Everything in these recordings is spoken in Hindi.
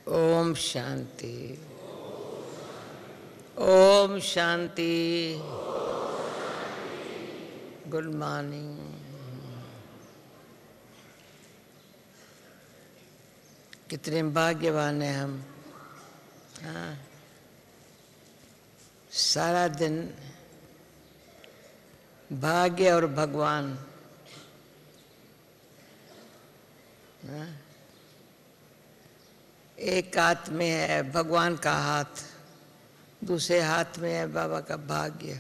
ओम शांति। ओम शांति। Good morning. कितने भाग्यवान हैं हम। हाँ, सारा दिन भाग्य और भगवान। हाँ? एक हाथ में है भगवान का हाथ, दूसरे हाथ में है बाबा का भाग्य।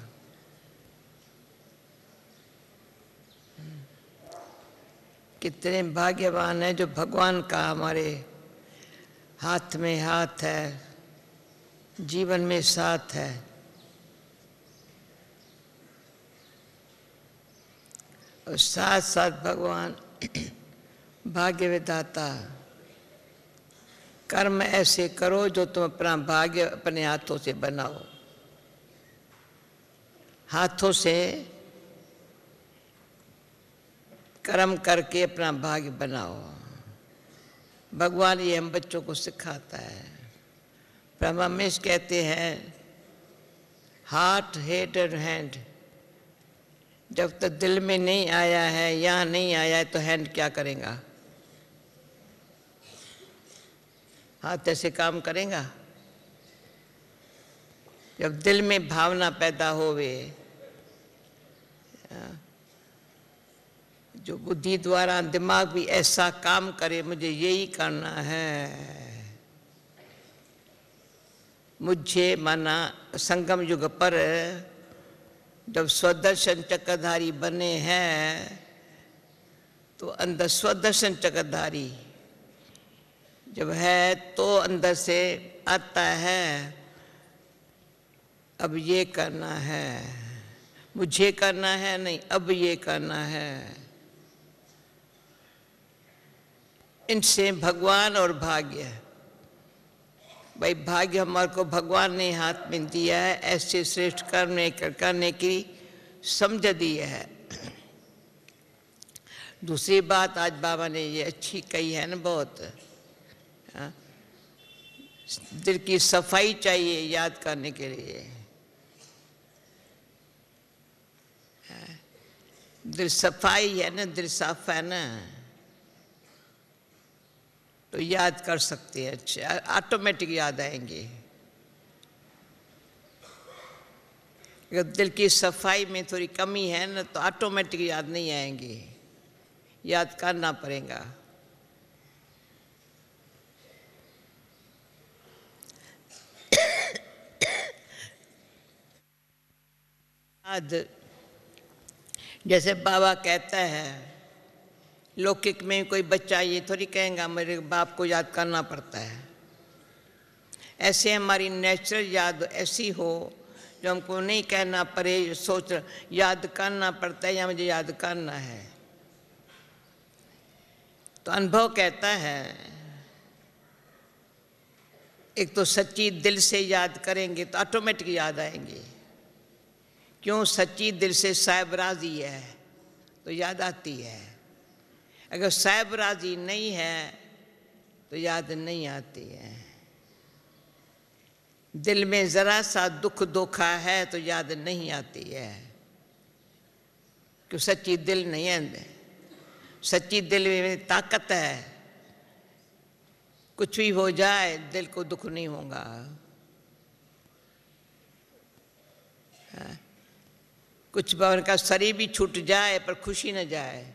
कितने भाग्यवान हैं जो भगवान का हमारे हाथ में हाथ है, जीवन में साथ है। और साथ साथ भगवान भाग्य विधाता। कर्म ऐसे करो जो तुम अपना भाग्य अपने हाथों से बनाओ। हाथों से कर्म करके अपना भाग्य बनाओ। भगवान ये हम बच्चों को सिखाता है। ब्रह्मा हमेश कहते हैं हार्ट, हेड और हैंड। जब तक दिल में नहीं आया है, यहाँ नहीं आया है, तो हैंड क्या करेगा? हाथ ऐसे काम करेगा? जब दिल में भावना पैदा होवे, जो बुद्धि द्वारा दिमाग भी ऐसा काम करे, मुझे यही करना है, मुझे माना संगम युग पर जब स्वदर्शन चक्रधारी बने हैं, तो अंदर स्वदर्शन चक्रधारी जब है तो अंदर से आता है, अब ये करना है, मुझे करना है नहीं, अब ये करना है। इनसे भगवान और भाग्य, भाई भाग्य हमारे को भगवान ने हाथ में दिया है, ऐसे श्रेष्ठ कर्म करने की समझ दी है। दूसरी बात आज बाबा ने ये अच्छी कही है ना, बहुत दिल की सफाई चाहिए याद करने के लिए। दिल सफाई है ना, दिल साफ है ना, तो याद कर सकते हैं, अच्छे ऑटोमेटिक याद आएंगे। अगर दिल की सफाई में थोड़ी कमी है ना, तो ऑटोमेटिक याद नहीं आएंगे, याद करना पड़ेगा। जैसे बाबा कहता है, लौकिक में कोई बच्चा ये थोड़ी कहेगा मेरे बाप को याद करना पड़ता है। ऐसे हमारी नेचुरल याद ऐसी हो जो हमको नहीं कहना पड़े, सोच याद करना पड़ता है या मुझे याद करना है। तो अनुभव कहता है, एक तो सच्ची दिल से याद करेंगे तो ऑटोमेटिक याद आएंगे। क्यों? सच्ची दिल से साहिब राजी है तो याद आती है। अगर साहिब राजी नहीं है तो याद नहीं आती है। दिल में जरा सा दुख धोखा है तो याद नहीं आती है, क्यों? सच्ची दिल नहीं है। सच्ची दिल में ताकत है, कुछ भी हो जाए दिल को दुख नहीं होगा। कुछ भवन का शरीर भी छूट जाए पर खुशी न जाए।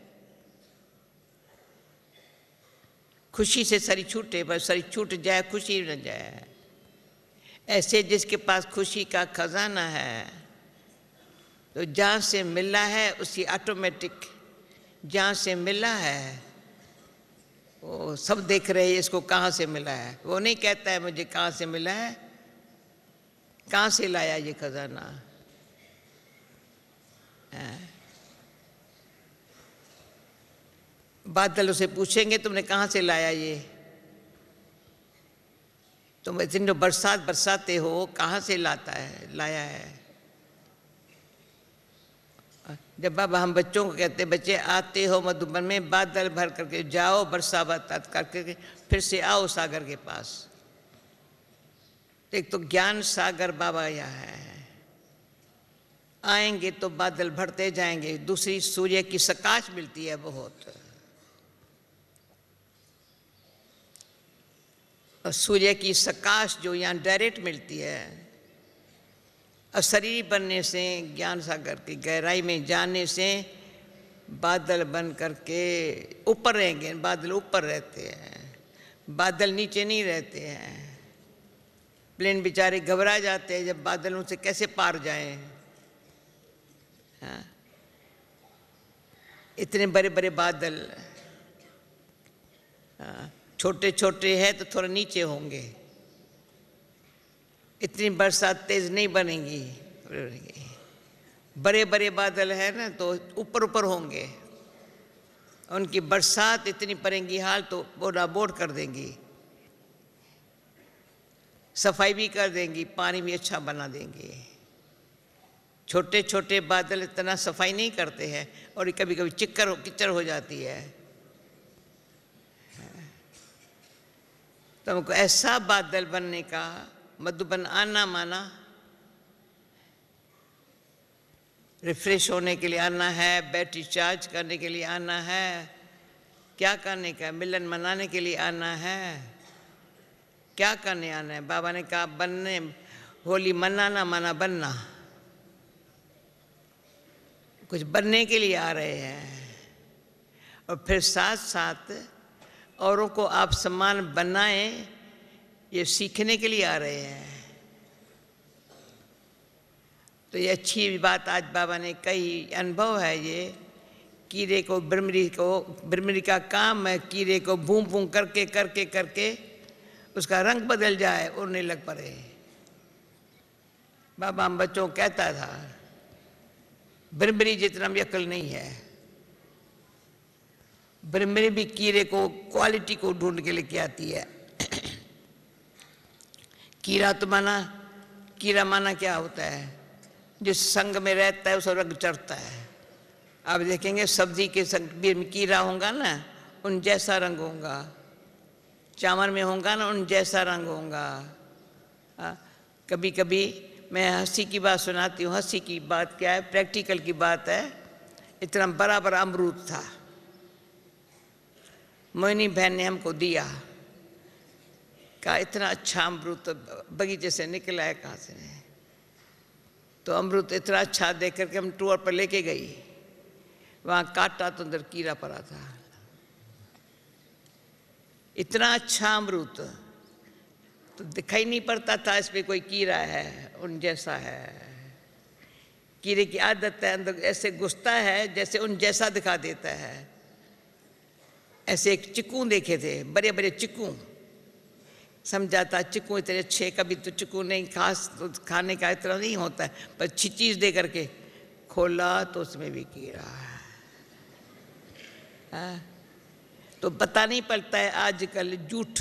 खुशी से शरीर छूटे पर शरीर छूट जाए, खुशी न जाए। ऐसे जिसके पास खुशी का खजाना है, तो जहाँ से मिला है उसी ऑटोमेटिक, जहाँ से मिला है वो सब देख रहे हैं इसको कहाँ से मिला है। वो नहीं कहता है मुझे कहाँ से मिला है, कहाँ से लाया ये खजाना। बादल उसे पूछेंगे तुमने कहाँ से लाया ये, तुम इतनी बरसात बरसाते हो कहाँ से लाया है। जब बाबा हम बच्चों को कहते, बच्चे आते हो मधुबन में बादल भर करके जाओ, बरसात करके फिर से आओ सागर के पास। एक तो ज्ञान सागर बाबा यहाँ है, आएंगे तो बादल भरते जाएंगे। दूसरी सूर्य की प्रकाश मिलती है बहुत, और सूर्य की प्रकाश जो यहाँ डायरेक्ट मिलती है, और शरीर बनने से, ज्ञान सागर की गहराई में जाने से बादल बन करके ऊपर रहेंगे। बादल ऊपर रहते हैं, बादल नीचे नहीं रहते हैं। प्लेन बेचारे घबरा जाते हैं जब बादलों से कैसे पार जाएं। हाँ? इतने बड़े बड़े बादल, हाँ, छोटे छोटे हैं तो थोड़ा नीचे होंगे, इतनी बरसात तेज नहीं बनेगी। बड़े बड़े बादल है ना तो ऊपर ऊपर होंगे, उनकी बरसात इतनी पड़ेगी हाल तो बोड़ा बोड़ कर देंगी, सफाई भी कर देंगी, पानी भी अच्छा बना देंगी। छोटे छोटे बादल इतना सफाई नहीं करते हैं और कभी कभी कीचड़ हो जाती है। तो हमको ऐसा बादल बनने का, मधुबन आना माना रिफ्रेश होने के लिए आना है, बैटरी चार्ज करने के लिए आना है, क्या करने का, मिलन मनाने के लिए आना है, क्या करने आना है। बाबा ने कहा बनने, होली मनाना माना बनना, कुछ बनने के लिए आ रहे हैं। और फिर साथ साथ औरों को आप सम्मान बनाएं, ये सीखने के लिए आ रहे हैं। तो ये अच्छी बात आज बाबा ने कही, अनुभव है ये। कीड़े को, बिरमरी का काम है कीड़े को बूं बूं करके करके करके उसका रंग बदल जाए, उड़ने लग पड़े। बाबा हम बच्चों को कहता था बिरमरी जितना भी अक्ल नहीं है। बिरमरी भी कीड़े को क्वालिटी को ढूंढ के लेके आती है। कीड़ा माना क्या होता है, जिस संग में रहता है उस रंग चढ़ता है। आप देखेंगे सब्जी के संग में कीड़ा होगा ना, उन जैसा रंग होगा, चावल में होगा ना उन जैसा रंग होगा। कभी कभी मैं हंसी की बात सुनाती हूँ। हंसी की बात क्या है, प्रैक्टिकल की बात है। इतना बड़ा बड़ा अमरूद था, मोहिनी बहन ने हमको दिया, कहा इतना अच्छा अमरूद तो बगीचे से निकला है कहाँ से। तो अमरूद इतना अच्छा देख करके हम टूर पर लेके गई, वहाँ काटा तो अंदर कीड़ा पड़ा था। इतना अच्छा अमरूद तो दिखाई नहीं पड़ता था इस पे कोई कीड़ा है, उन जैसा है। कीड़े की आदत है, अंदर ऐसे घुसता है जैसे उन जैसा दिखा देता है। ऐसे एक चिक्कू देखे थे, बड़े बड़े चिक्कू, समझा था चिक्कू इतने अच्छे, कभी तो चिक्कू नहीं खास तो खाने का इतना नहीं होता है, पर अच्छी चीज़ दे करके खोला तो उसमें भी कीड़ा है। तो पता नहीं पड़ता है आजकल झूठ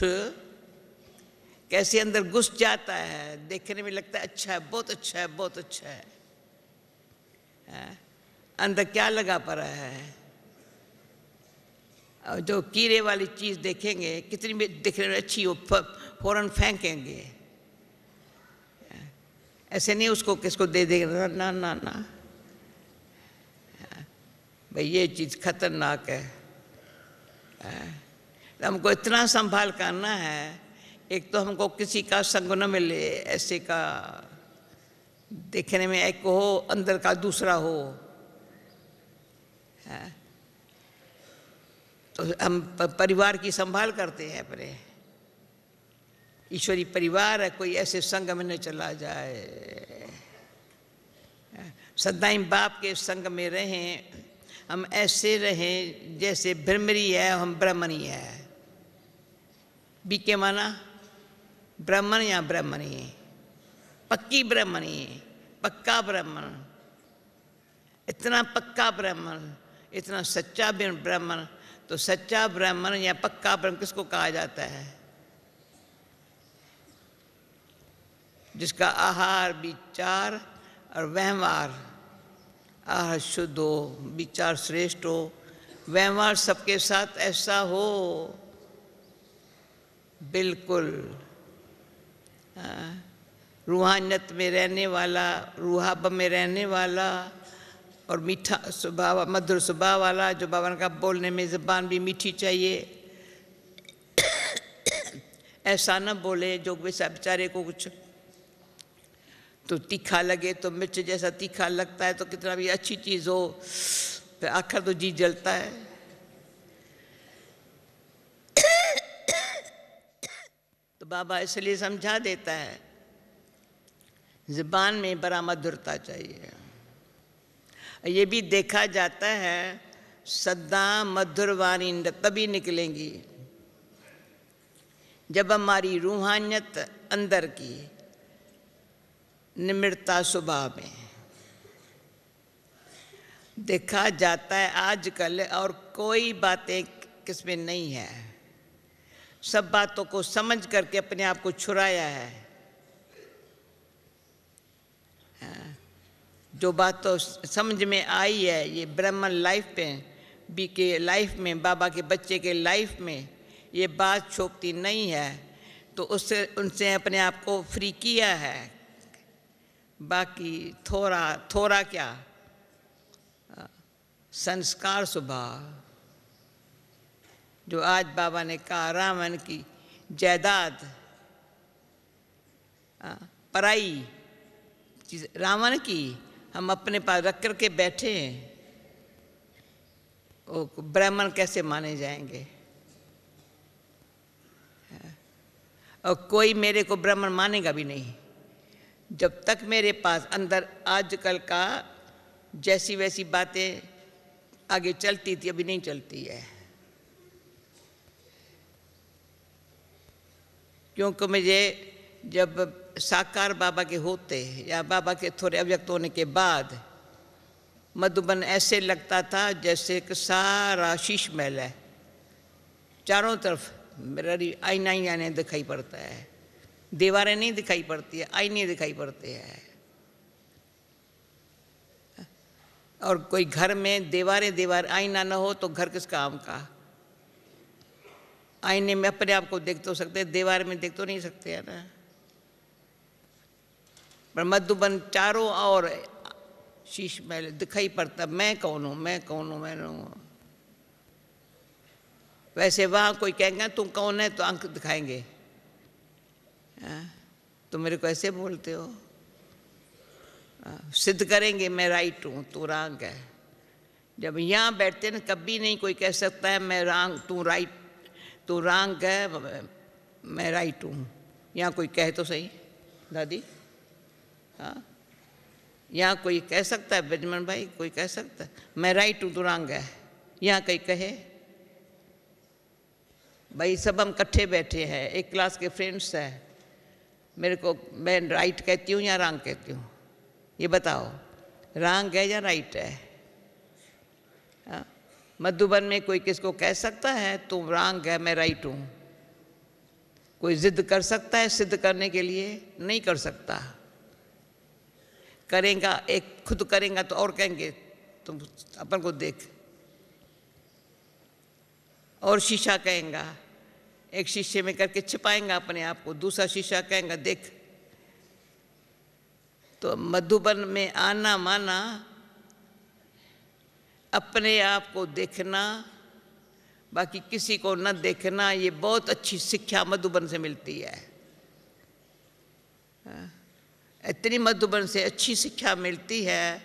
कैसे अंदर घुस जाता है। देखने में लगता है अच्छा है, बहुत अच्छा है, बहुत अच्छा है, अंदर क्या लगा पड़ा है। और जो कीड़े वाली चीज़ देखेंगे कितनी भी दिखने में अच्छी हो, फौरन फेंकेंगे। ऐसे नहीं उसको किसको दे देंगे, ना ना ना, भाई ये चीज़ खतरनाक है। हमको इतना संभाल करना है, एक तो हमको किसी का संग न मिले, ऐसे का देखने में एक हो, अंदर का दूसरा हो। तो हम परिवार की संभाल करते हैं अपने, ईश्वरी परिवार है, कोई ऐसे संग में न चला जाए। सदाई बाप के संग में रहें, हम ऐसे रहें जैसे ब्रह्मरी है हम ब्राह्मणी है। बीके माना ब्राह्मण या ब्राह्मणी, पक्की ब्राह्मणी, पक्का ब्राह्मण, इतना पक्का ब्राह्मण, इतना सच्चा ब्राह्मण। तो सच्चा ब्राह्मण या पक्का ब्राह्मण किसको कहा जाता है? जिसका आहार विचार और व्यवहार, आहार शुद्ध हो, विचार श्रेष्ठ हो, व्यवहार सबके साथ ऐसा हो बिल्कुल रूहानियत में रहने वाला, रूहाब में रहने वाला और मीठा स्वभाव, मधुर स्वभाव वाला, जो बाबा का बोलने में ज़बान भी मीठी चाहिए, ऐसा न बोले जो वैसा बेचारे को कुछ तो तीखा लगे, तो मिर्च जैसा तीखा लगता है, तो कितना भी अच्छी चीज़ हो फिर आखिर तो जी जलता है। तो बाबा इसलिए समझा देता है, ज़बान में बड़ा मधुरता चाहिए। ये भी देखा जाता है सदा मधुर वाणी तभी निकलेंगी जब हमारी रूहानियत अंदर की निम्रता स्वभाव में। देखा जाता है आजकल और कोई बातें किसमें नहीं है, सब बातों को समझ करके अपने आप को छुड़ाया है। जो बात तो समझ में आई है, ये ब्राह्मण लाइफ पे बी के लाइफ में, बाबा के बच्चे के लाइफ में ये बात छोपती नहीं है, तो उससे उनसे अपने आप को फ्री किया है। बाकी थोड़ा थोड़ा क्या संस्कार स्वभाव, जो आज बाबा ने कहा रावण की जायदाद पराई चीज रावण की हम अपने पास रख कर के बैठे हैं, वो ब्राह्मण कैसे माने जाएंगे? और कोई मेरे को ब्राह्मण मानेगा भी नहीं जब तक मेरे पास अंदर आजकल का जैसी वैसी बातें आगे चलती थी अभी नहीं चलती है। क्योंकि मुझे जब साकार बाबा के होते या बाबा के थोड़े अव्यक्त होने के बाद मधुबन ऐसे लगता था जैसे कि सारा शीश महल है, चारों तरफ मेरा आईना ही आने दिखाई पड़ता है, दीवारें नहीं दिखाई पड़ती है, आईने दिखाई पड़ते हैं। और कोई घर में दीवार आईना न हो तो घर किस काम का? आईने में अपने आप को देख तो सकते, दीवार में देख तो नहीं सकते है ना। पर मधुबन चारों ओर शीश महल दिखाई पड़ता, मैं कौन हूँ, मैं कौन हूँ, मैं हूँ। वैसे वहाँ कोई कहेंगे तुम कौन है तो आंख दिखाएंगे, तुम मेरे को ऐसे बोलते हो, सिद्ध करेंगे मैं राइट हूँ तू रॉन्ग है। जब यहाँ बैठते ना कभी नहीं कोई कह सकता है मैं रॉन्ग तू राइट, तू रॉन्ग है मैं राइट हूँ। यहाँ कोई कहे तो सही दादी, हाँ यहाँ कोई कह सकता है बेजमन भाई, कोई कह सकता है मैं राइट हूँ तू रॉन्ग है? यहाँ कोई कहे? भाई सब हम इकट्ठे बैठे हैं, एक क्लास के फ्रेंड्स हैं, मेरे को मैं राइट कहती हूँ या रॉन्ग कहती हूँ? ये बताओ, रॉन्ग है या राइट है? हाँ? मधुबन में कोई किसको कह सकता है तुम रॉन्ग है मैं राइट हूँ? कोई जिद कर सकता है सिद्ध करने के लिए? नहीं कर सकता। करेगा एक खुद करेगा तो और कहेंगे तुम अपन को देख, और शीशा कहेगा, एक शीशे में करके छिपाएगा अपने आप को, दूसरा शीशा कहेगा देख। तो मधुबन में आना माना अपने आप को देखना, बाकी किसी को न देखना, ये बहुत अच्छी शिक्षा मधुबन से मिलती है। इतनी मधुबन से अच्छी शिक्षा मिलती है,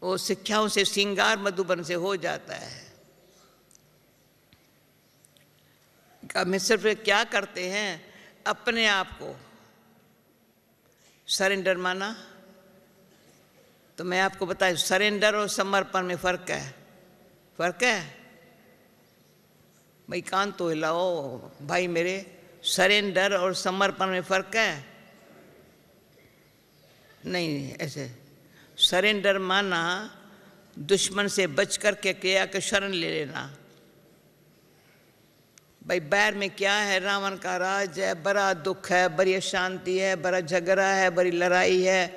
वो शिक्षाओं से श्रृंगार मधुबन से हो जाता है। हम सिर्फ क्या करते हैं, अपने आप को सरेंडर माना। तो मैं आपको बताऊं सरेंडर और समर्पण में फर्क है, फर्क है भाई, कान तो हिलाओ भाई मेरे, सरेंडर और समर्पण में फर्क है? नहीं, ऐसे सरेंडर माना दुश्मन से बच करके क्रिया के शरण ले लेना। भाई बैर में क्या है, रावण का राज है, बड़ा दुख है, बड़ी अशांति है, बड़ा झगड़ा है, बड़ी लड़ाई है,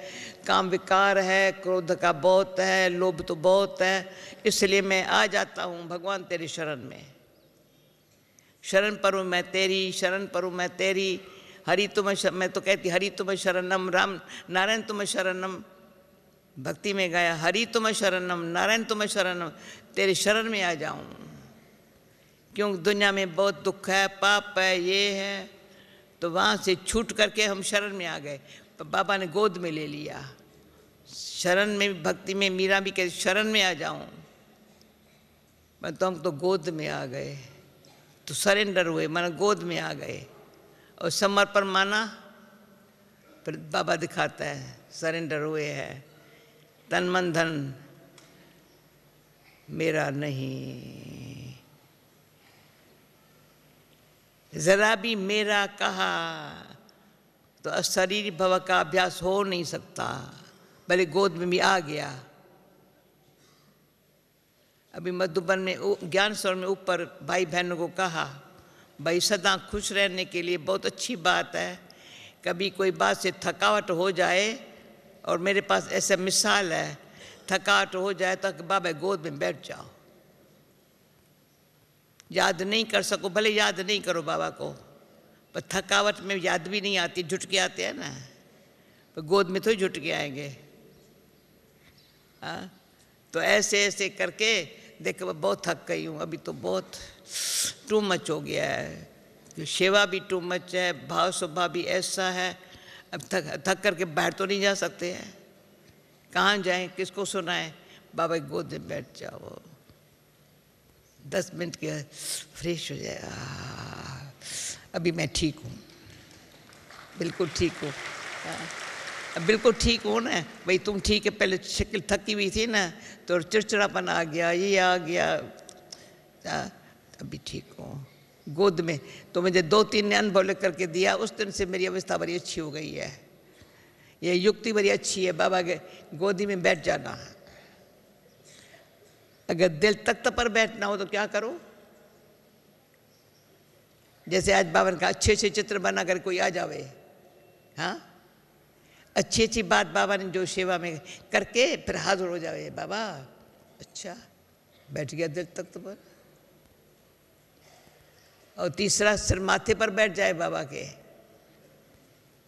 काम विकार है, क्रोध का बहुत है, लोभ तो बहुत है, इसलिए मैं आ जाता हूँ भगवान तेरी शरण में। शरण परूँ मैं तेरी, शरण परूँ मैं तेरी, हरि तुम मैं तो कहती हरि तुम शरणम, राम नारायण तुम शरणम, भक्ति में गाया हरि तुम शरणम, नारायण तुम शरणम, तेरे शरण में आ जाऊं। क्योंकि दुनिया में बहुत दुख है, पाप है, ये है, तो वहाँ से छूट करके हम शरण में आ गए। बाबा ने गोद में ले लिया। शरण में भक्ति में मीरा भी कहती शरण में आ जाऊं, मैं तो हम तो गोद में आ गए, तो सरेंडर हुए, माना गोद में आ गए और समर्पण माना। फिर बाबा दिखाता है सरेंडर हुए हैं, तन मन धन मेरा नहीं, जरा भी मेरा कहा तो अशरीरी भव का अभ्यास हो नहीं सकता, भले गोद में भी आ गया। अभी मधुबन में ज्ञान सरोवर में ऊपर भाई बहनों को कहा, भाई सदा खुश रहने के लिए बहुत अच्छी बात है, कभी कोई बात से थकावट हो जाए, और मेरे पास ऐसा मिसाल है, थकावट हो जाए तो बाबा गोद में बैठ जाओ, याद नहीं कर सको भले याद नहीं करो बाबा को, पर थकावट में याद भी नहीं आती, झुटके आते हैं ना, पर गोद में थोड़ी झुटके आएंगे। हाँ, तो ऐसे ऐसे करके देखो बहुत थक गई हूँ, अभी तो बहुत टू मच हो गया है, सेवा भी टू मच है, भाव स्वभाव भी ऐसा है, अब थक करके बाहर तो नहीं जा सकते हैं, कहाँ जाएं, किसको सुनाएं, बाबा की गोद में बैठ जाओ, 10 मिनट के फ्रेश हो जाए। अभी मैं ठीक हूँ, बिल्कुल ठीक हूँ, अब बिल्कुल ठीक हो ना। भाई तुम ठीक है, पहले शक्ल थकी हुई थी ना, तो चिड़चिड़ापन आ गया, ये आ गया, अभी ठीक हो। गोद में तो मुझे 2-3 ने अनुभव करके दिया, उस दिन से मेरी अवस्था बड़ी अच्छी हो गई है, ये युक्ति बड़ी अच्छी है, बाबा के गोदी में बैठ जाना। अगर दिल तख्त पर बैठना हो तो क्या करो, जैसे आज बाबा ने कहा अच्छे अच्छे चित्र बना कर कोई आ जावे, हाँ अच्छी अच्छी बात बाबा ने जो सेवा में करके फिर हाजिर हो जावे, बाबा अच्छा बैठ गया दिल तख्त पर। और तीसरा सिर माथे पर बैठ जाए बाबा के,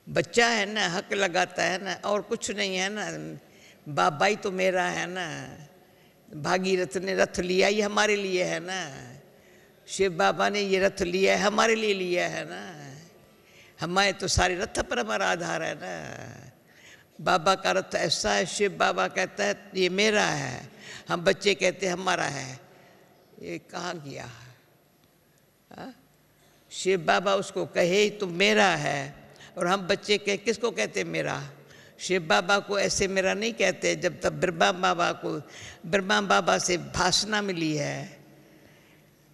बच्चा है ना, हक लगाता है ना, और कुछ नहीं है ना, बाबा ही तो मेरा है ना, भागीरथ ने रथ लिया ही हमारे लिए है ना, शिव बाबा ने ये रथ लिया है हमारे लिए लिया है ना, हमारे तो सारे रथ पर हमारा आधार है ना। बाबा का रथ ऐसा है, शिव बाबा कहता है ये मेरा है, हम बच्चे कहते हैं हमारा है, ये कहाँ गया। शिव बाबा उसको कहे तुम मेरा है, और हम बच्चे कहे किसको कहते मेरा, शिव बाबा को ऐसे मेरा नहीं कहते। जब तक ब्रह्मा बाबा से भाषणा मिली है,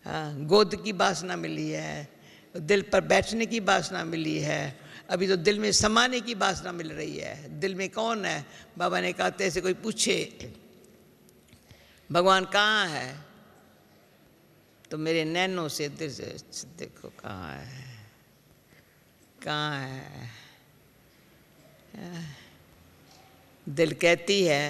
हाँ गोद की वासना मिली है, दिल पर बैठने की वासना मिली है, अभी तो दिल में समाने की वासना मिल रही है। दिल में कौन है, बाबा ने कहा ऐसे कोई पूछे भगवान कहाँ है, तो मेरे नैनों से दिल से देखो कहाँ है, कहाँ है। दिल कहती है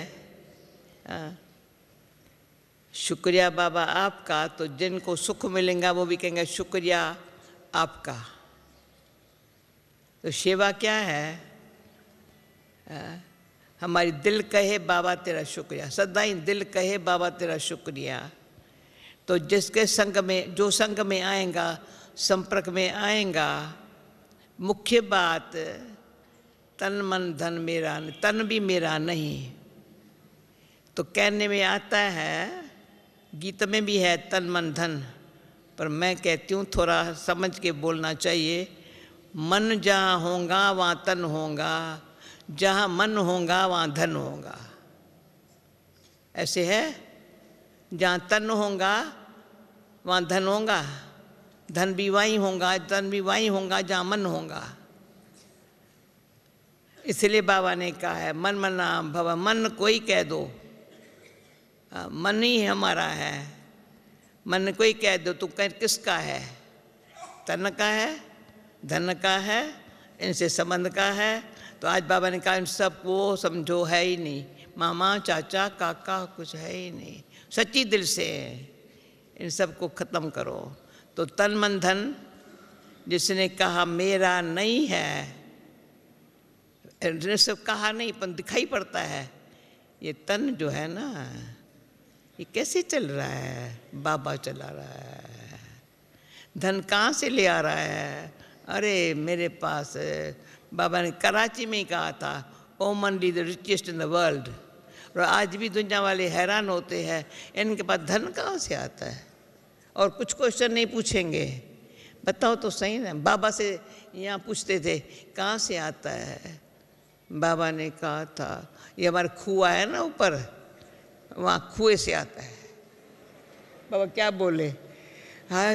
शुक्रिया बाबा आपका, तो जिनको सुख मिलेगा वो भी कहेंगे शुक्रिया आपका। तो सेवा क्या है, हमारी दिल कहे बाबा तेरा शुक्रिया, सदा ही दिल कहे बाबा तेरा शुक्रिया। तो जिसके संग में, जो संग में आएगा, संपर्क में आएगा, मुख्य बात तन मन धन मेरा, तन भी मेरा नहीं। तो कहने में आता है, गीत में भी है तन मन धन, पर मैं कहती हूँ थोड़ा समझ के बोलना चाहिए। मन जहाँ होगा वहाँ तन होगा, जहाँ मन होगा वहाँ धन होगा, ऐसे है। जहाँ तन होगा वहाँ धन होगा, धन भी वहीं होगा, तन भी वहीं होगा जहाँ मन होगा। इसलिए बाबा ने कहा है मन मना भव, मन कोई कह दो, मन ही हमारा है, मन कोई कह दो, तू कह किसका है, तन का है, धन का है, इनसे संबंध का है। तो आज बाबा ने कहा इन सब को समझो है ही नहीं, मामा चाचा काका कुछ है ही नहीं, सच्ची दिल से इन सब को ख़त्म करो। तो तन मन धन जिसने कहा मेरा नहीं है, सब कहा नहीं पर दिखाई पड़ता है। ये तन जो है ना, ये कैसे चल रहा है? बाबा चला रहा है। धन कहाँ से ले आ रहा है? अरे मेरे पास बाबा ने कराची में ही कहा था, Oman the the richest in the world. और आज भी दुनिया वाले हैरान होते हैं, इनके पास धन कहाँ से आता है? और कुछ क्वेश्चन नहीं पूछेंगे, बताओ तो सही ना। बाबा से यहाँ पूछते थे कहाँ से आता है? बाबा ने कहा था ये हमारा कुआं है ना ऊपर, वहाँ कुएं से आता है। बाबा क्या बोले? हाँ,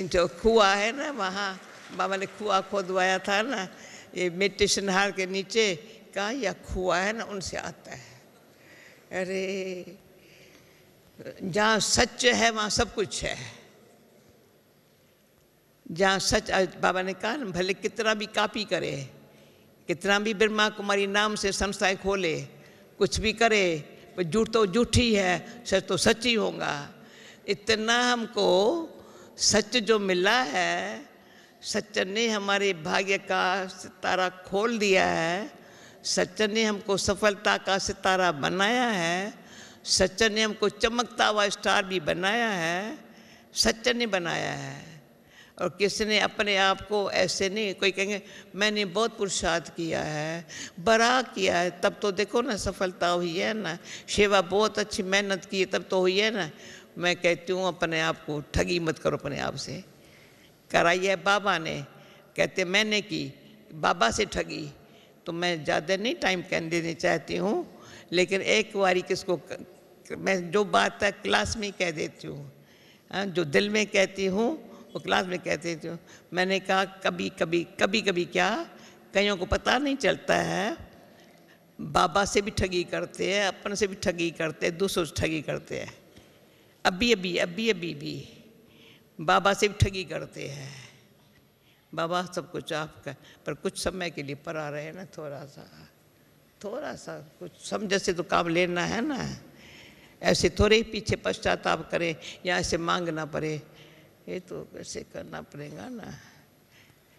जो कुआं है ना वहाँ, बाबा ने कुआं खोदवाया था ना, ये मेडिटेशन हाल के नीचे, कहा यह कुआं है ना, उनसे आता है। अरे जहाँ सच है वहाँ सब कुछ है। जहाँ सच, बाबा ने कहा ना, भले कितना भी कॉपी करे, कितना भी ब्रह्मा कुमारी नाम से संस्थाएं खोले, कुछ भी करे, पर झूठ तो झूठ ही है, सच तो सच ही होगा। इतना हमको सच जो मिला है, सच ने हमारे भाग्य का सितारा खोल दिया है, सच ने हमको सफलता का सितारा बनाया है, सच ने हमको चमकता हुआ स्टार भी बनाया है, सच ने बनाया है। और किसने अपने आप को ऐसे नहीं, कोई कहेंगे मैंने बहुत पुरुषार्थ किया है, बड़ा किया है, तब तो देखो ना सफलता हुई है ना, सेवा बहुत अच्छी मेहनत की है, तब तो हुई है ना। मैं कहती हूँ अपने आप को ठगी मत करो, अपने आप से कराई है बाबा ने। कहते मैंने की, बाबा से ठगी। तो मैं ज़्यादा नहीं टाइम कह देना चाहती हूँ, लेकिन एक बारी किसको मैं जो बात है क्लास में कह देती हूँ, जो दिल में कहती हूँ वो क्लास में कहते थे। मैंने कहा कभी कभी क्या, कईयों को पता नहीं चलता है, बाबा से भी ठगी करते हैं, अपने से भी ठगी करते हैं, दूसरों से ठगी करते हैं। अभी भी बाबा से भी ठगी करते हैं। बाबा सब कुछ आपका, पर कुछ समय के लिए परा रहे ना, थोड़ा सा कुछ समझ से तो काम लेना है ना। ऐसे थोड़े ही पीछे पश्चाताप करें या ऐसे मांगना पड़े, ये तो कैसे करना पड़ेगा ना।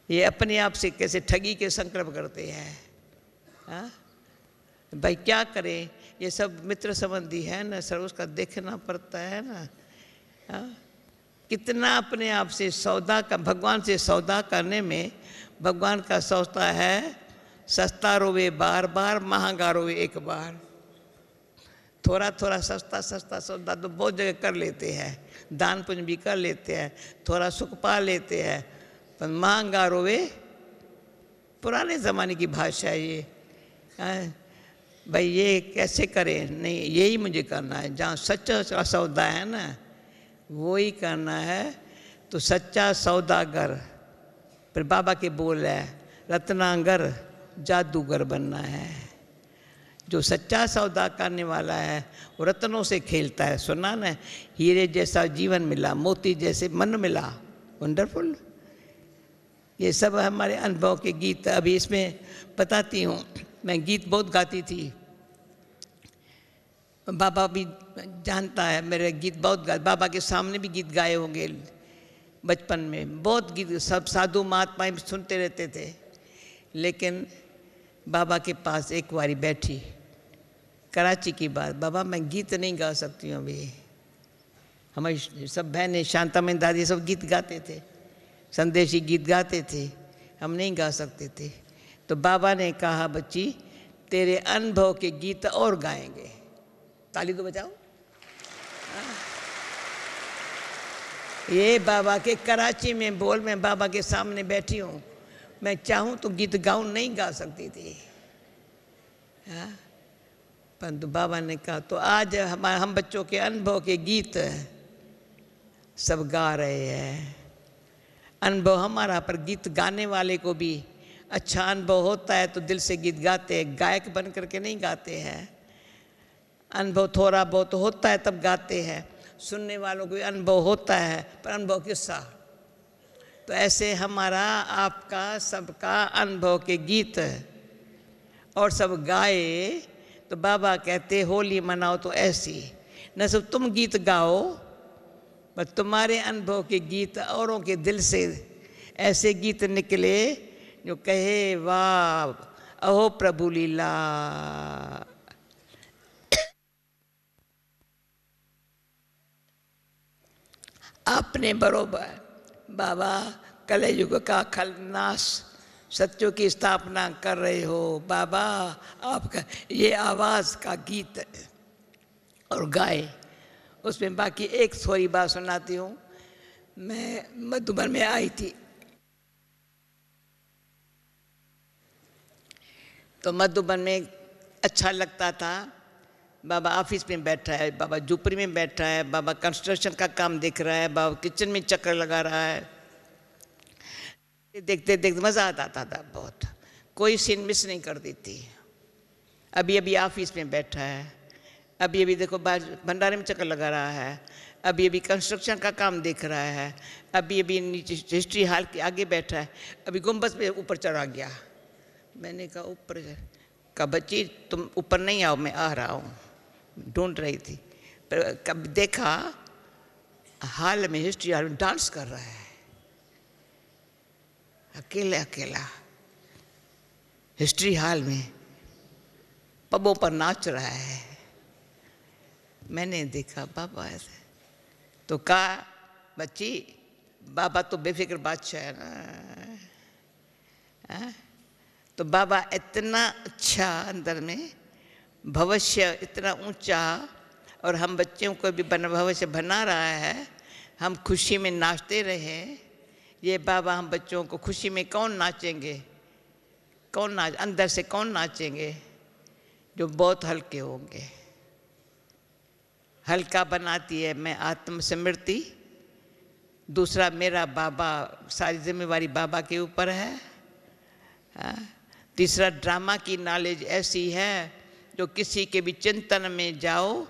ये अपने आप से कैसे ठगी के संकल्प करते हैं। हाँ भाई क्या करें, ये सब मित्र संबंधी है ना सर, उसका देखना पड़ता है ना। हाँ कितना अपने आप से सौदा का, भगवान से सौदा करने में भगवान का सौदा है, सस्ता रोवे बार बार, महंगा रोवे एक बार। थोड़ा सस्ता सौदा तो बहुत जगह कर लेते हैं, दान पुण्य भी कर लेते हैं, थोड़ा सुख पा लेते हैं, पर महंगा रोवे, पुराने ज़माने की भाषा है ये। भाई ये कैसे करें? नहीं, यही मुझे करना है, जहाँ सच्चा सौदा है ना वो ही करना है। तो सच्चा सौदागर, फिर बाबा के बोल है, रत्नागर जादूगर बनना है। जो सच्चा सौदा करने वाला है वो रत्नों से खेलता है। सुना ना, हीरे जैसा जीवन मिला, मोती जैसे मन मिला, वंडरफुल। ये सब हमारे अनुभव के गीत। अभी इसमें बताती हूँ, मैं गीत बहुत गाती थी, बाबा भी जानता है मेरे गीत बहुत बाबा के सामने भी गीत गाए होंगे बचपन में, बहुत गीत, सब साधु महात्माएं भी सुनते रहते थे। लेकिन बाबा के पास एक बारी बैठी, कराची की बात, बाबा मैं गीत नहीं गा सकती हूँ अभी। हमारी सब बहनें, शांतामन दादी सब गीत गाते थे, संदेशी गीत गाते थे, हम नहीं गा सकते थे। तो बाबा ने कहा बच्ची तेरे अनुभव के गीत और गाएंगे। ताली तो बजाओ। ये बाबा के कराची में बोल, मैं बाबा के सामने बैठी हूँ, मैं चाहूँ तो गीत गाऊँ, नहीं गा सकती थी। हाँ परंतु बाबा ने कहा तो आज हम बच्चों के अनुभव के गीत सब गा रहे हैं। अनुभव हमारा, पर गीत गाने वाले को भी अच्छा अनुभव होता है तो दिल से गीत गाते हैं, गायक बन करके नहीं गाते हैं। अनुभव थोड़ा बहुत होता है तब गाते हैं, सुनने वालों को अनुभव होता है पर अनुभव किस्सा। तो ऐसे हमारा आपका सबका अनुभव के गीत और सब गाए तो बाबा कहते होली मनाओ तो ऐसी, न सिर्फ तुम गीत गाओ पर तुम्हारे अनुभव के गीत औरों के दिल से ऐसे गीत निकले जो कहे वाह अहो प्रभु लीला। आपने बरोबर बाबा कलयुग का खलनाश सत्यों की स्थापना कर रहे हो बाबा। आपका ये आवाज़ का गीत और गाए उसमें बाकी एक थोड़ी बात सुनाती हूँ। मैं मधुबन में आई थी तो मधुबन में अच्छा लगता था। बाबा ऑफिस में बैठा है, बाबा झुपड़ी में बैठा है, बाबा कंस्ट्रक्शन का काम देख रहा है, बाबा किचन में चक्कर लगा रहा है। देखते देखते मज़ा आता था बहुत, कोई सीन मिस नहीं कर देती। अभी अभी ऑफिस में बैठा है, अभी अभी देखो भंडारे में चक्कर लगा रहा है, अभी अभी कंस्ट्रक्शन का काम देख रहा है, अभी अभी नीचे हिस्ट्री हॉल के आगे बैठा है, अभी गुम्बद पे ऊपर चढ़ा गया। मैंने कहा ऊपर का बच्ची तुम ऊपर नहीं आओ, मैं आ रहा हूँ। ढूंढ रही थी पर कब देखा हाल में हिस्ट्री हॉल में डांस कर रहा है अकेला अकेला, हिस्ट्री हॉल में पबों पर नाच रहा है। मैंने देखा बाबा ऐसे तो कहा बच्ची बाबा तो बेफिक्र बादशाह है ना। तो बाबा इतना अच्छा अंदर में भविष्य इतना ऊंचा और हम बच्चों को भी भविष्य बना रहा है। हम खुशी में नाचते रहे। ये बाबा हम बच्चों को खुशी में कौन नाचेंगे, कौन नाच अंदर से कौन नाचेंगे, जो बहुत हल्के होंगे। हल्का बनाती है मैं आत्म स्मृति। दूसरा मेरा बाबा, सारी जिम्मेवारी बाबा के ऊपर है। तीसरा ड्रामा की नॉलेज ऐसी है जो किसी के भी चिंतन में जाओ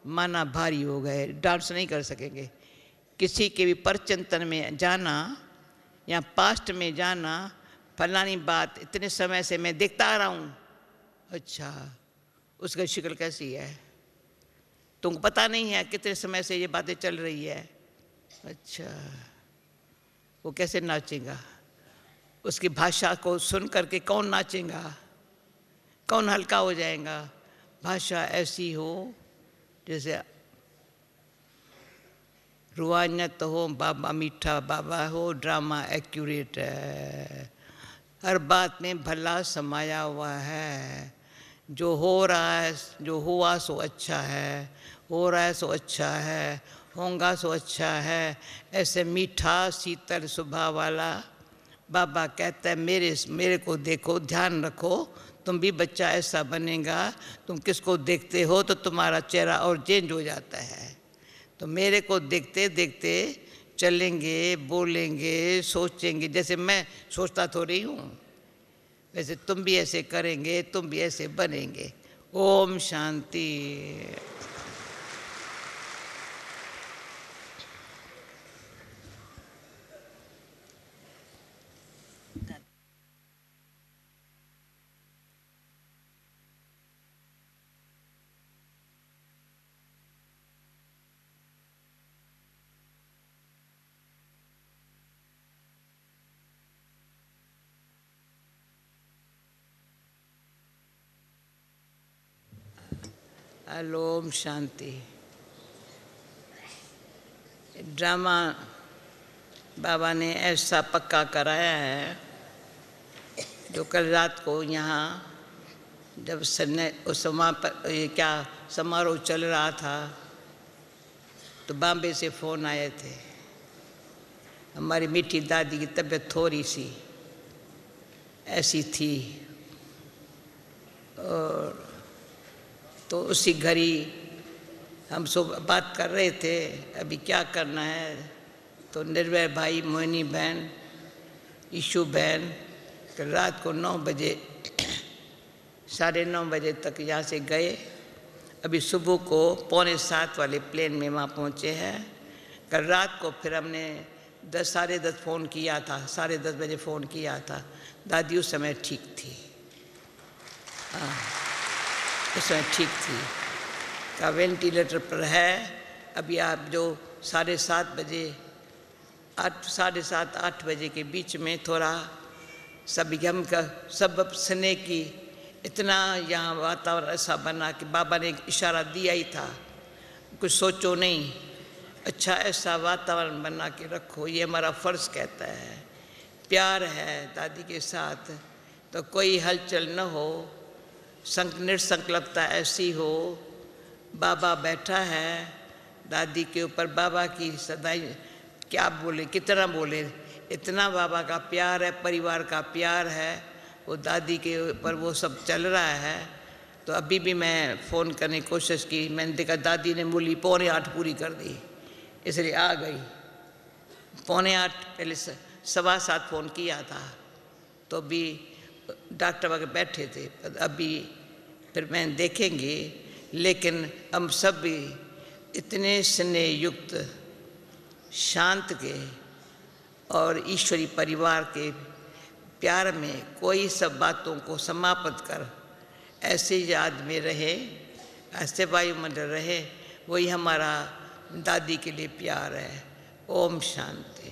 माना भारी हो गए, डांस नहीं कर सकेंगे। किसी के भी परचिंतन में जाना या पास्ट में जाना, फलानी बात इतने समय से मैं देखता आ रहा हूँ, अच्छा उसकी शक्ल कैसी है तुमको पता नहीं है, कितने समय से ये बातें चल रही है। अच्छा वो कैसे नाचेगा, उसकी भाषा को सुन करके कौन नाचेगा, कौन हल्का हो जाएगा। भाषा ऐसी हो जैसे रुआनियत हो, बाबा मीठा बाबा हो, ड्रामा एक्यूरेट है, हर बात में भला समाया हुआ है। जो हो रहा है, जो हुआ सो अच्छा है, हो रहा है सो अच्छा है, होगा सो अच्छा है। ऐसे मीठा शीतल स्वभाव वाला बाबा कहता है मेरे को देखो, ध्यान रखो, तुम भी बच्चा ऐसा बनेगा। तुम किसको देखते हो तो तुम्हारा चेहरा और चेंज हो जाता है। तो मेरे को देखते देखते चलेंगे, बोलेंगे, सोचेंगे। जैसे मैं सोचता थोड़ी हूँ, वैसे तुम भी ऐसे करेंगे, तुम भी ऐसे बनेंगे। ओम शांति। ओम शांति। ड्रामा बाबा ने ऐसा पक्का कराया है जो कल रात को यहाँ जब उस समारोह चल रहा था तो बॉम्बे से फ़ोन आए थे। हमारी मीठी दादी की तबीयत थोड़ी सी ऐसी थी और तो उसी घड़ी हम सब बात कर रहे थे अभी क्या करना है। तो निर्भय भाई, मोहिनी बहन, ईशु बहन कल रात को 9 बजे 9:30 बजे तक यहाँ से गए। अभी सुबह को 6:45 वाले प्लेन में वहाँ पहुँचे हैं। कल रात को फिर हमने 10 10:30 फ़ोन किया था, 10:30 बजे फ़ोन किया था। दादी उस समय ठीक थी, उस समय ठीक थी, का वेंटिलेटर पर है। अभी आप जो 7:30 बजे 8, 7:30, 8 बजे के बीच में थोड़ा सभी हम का सब स्नेह की इतना यहाँ वातावरण ऐसा बना कि बाबा ने एक इशारा दिया ही था, कुछ सोचो नहीं, अच्छा ऐसा वातावरण बना के रखो, ये हमारा फ़र्ज़ कहता है। प्यार है दादी के साथ, तो कोई हलचल न हो, निसंकल्पता ऐसी हो। बाबा बैठा है, दादी के ऊपर बाबा की सदाई क्या बोले, कितना बोले, इतना बाबा का प्यार है, परिवार का प्यार है, वो दादी के ऊपर वो सब चल रहा है। तो अभी भी मैं फ़ोन करने की कोशिश की, मैंने देखा दादी ने बोली 7:45 पूरी कर दी, इसलिए आ गई। 7:45 पहले 7:15 फ़ोन किया था, तो अभी डॉक्टर वगैरह बैठे थे, अभी फिर मैं देखेंगे। लेकिन हम सब भी इतने स्नेह युक्त, शांत के और ईश्वरी परिवार के प्यार में कोई सब बातों को समाप्त कर ऐसे याद में रहे, ऐसे वायुमंडल रहे, वही हमारा दादी के लिए प्यार है। ओम शांति।